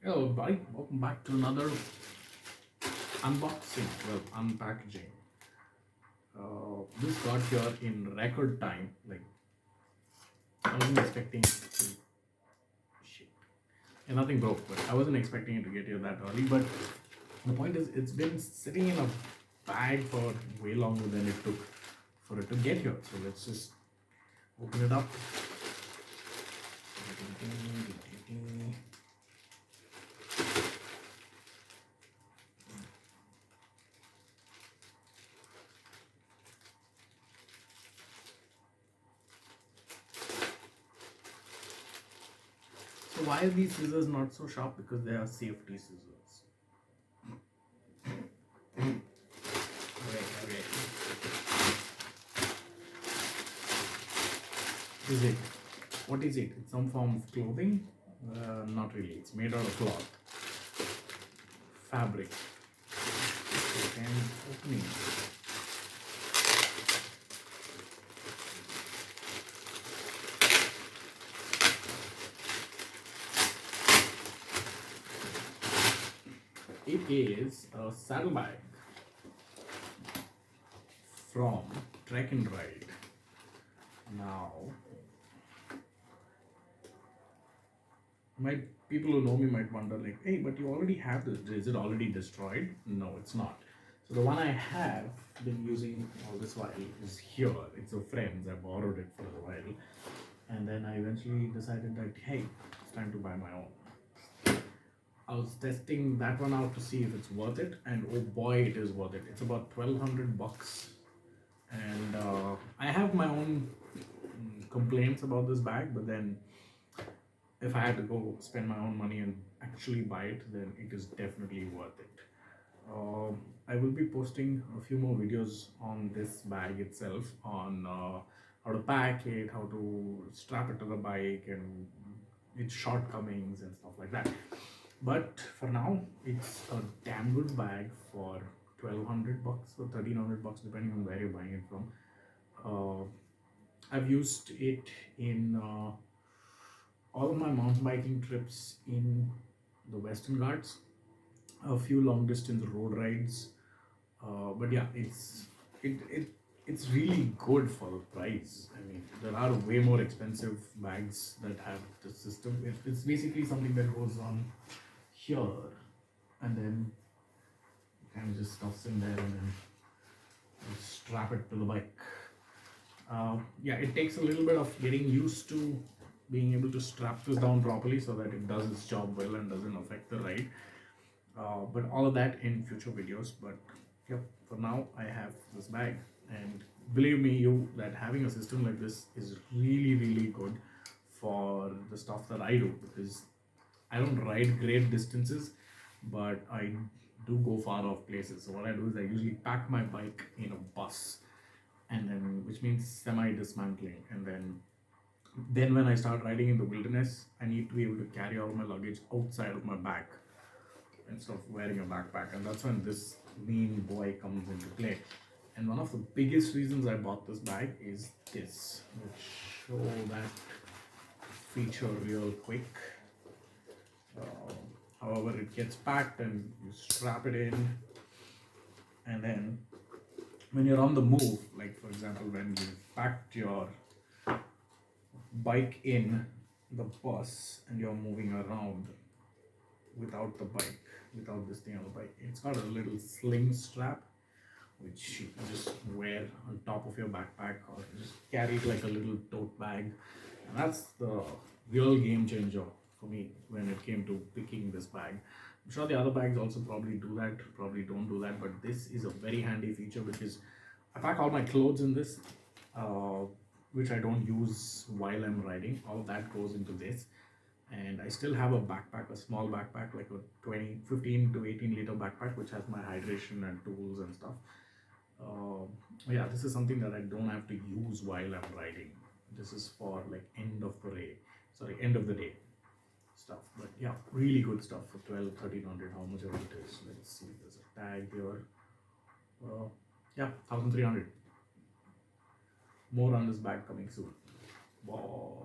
Hello, everybody. Welcome back to another unboxing, well, unpackaging. This got here in record time. Like, I wasn't expecting it to. Shit. And nothing broke, but I wasn't expecting it to get here that early. But the point is, it's been sitting in a bag for way longer than it took for it to get here. So let's just open it up. So why are these scissors not so sharp? Because they are safety scissors. Okay. Is it? What is it? It's some form of clothing? Not really. It's made out of cloth, fabric. And opening. It is a saddlebag from Trek and Ride. Now, people who know me might wonder, like, hey, but you already have this. Is it already destroyed? No, it's not. So the one I have been using all this while is here. It's a friend's. I borrowed it for a while, and then I eventually decided that, hey, it's time to buy my own. I was testing that one out to see if it's worth it, and oh boy, it is worth it. It's about $1,200, and I have my own complaints about this bag, but then if I had to go spend my own money and actually buy it, then it is definitely worth it. I will be posting a few more videos on this bag itself, on how to pack it, how to strap it to the bike, and its shortcomings and stuff like that. But for now, it's a damn good bag for $1,200 or $1,300, depending on where you're buying it from. Uh, I've used it in all of my mountain biking trips in the Western Ghats, a few long distance road rides. But yeah, it's really good for the price. I mean, there are way more expensive bags that have the system. It's basically something that goes on here, and then kind of just stuffs in there, and then you strap it to the bike. Yeah, it takes a little bit of getting used to being able to strap this down properly so that it does its job well and doesn't affect the ride. But all of that in future videos. But yep, for now I have this bag, and believe me, you that having a system like this is really good for the stuff that I do, because I don't ride great distances, but I do go far off places. So what I do is I usually pack my bike in a bus, and then which means semi dismantling, and then when I start riding in the wilderness, I need to be able to carry all my luggage outside of my bag instead of wearing a backpack, and that's when this mean boy comes into play. And one of the biggest reasons I bought this bag is this. Let's show that feature real quick. However, it gets packed and you strap it in, and then when you're on the move, like for example, when you packed your bike in the bus and you're moving around without the bike, without this thing on the bike, it's got a little sling strap which you can just wear on top of your backpack or just carry it like a little tote bag. And that's the real game changer for me when it came to picking this bag. I'm sure the other bags also probably do that, probably don't do that, but this is a very handy feature because I pack all my clothes in this, uh, which I don't use while I'm riding. All of that goes into this. And I still have a backpack, a small backpack, like a 15 to 18 liter backpack, which has my hydration and tools and stuff. Uh, yeah, this is something that I don't have to use while I'm riding. This is for like end of the day stuff. But yeah, really good stuff for 12, 1300, how much ever it is. Let's see, there's a tag here. Yeah, 1300. More on this bag coming soon. Boy.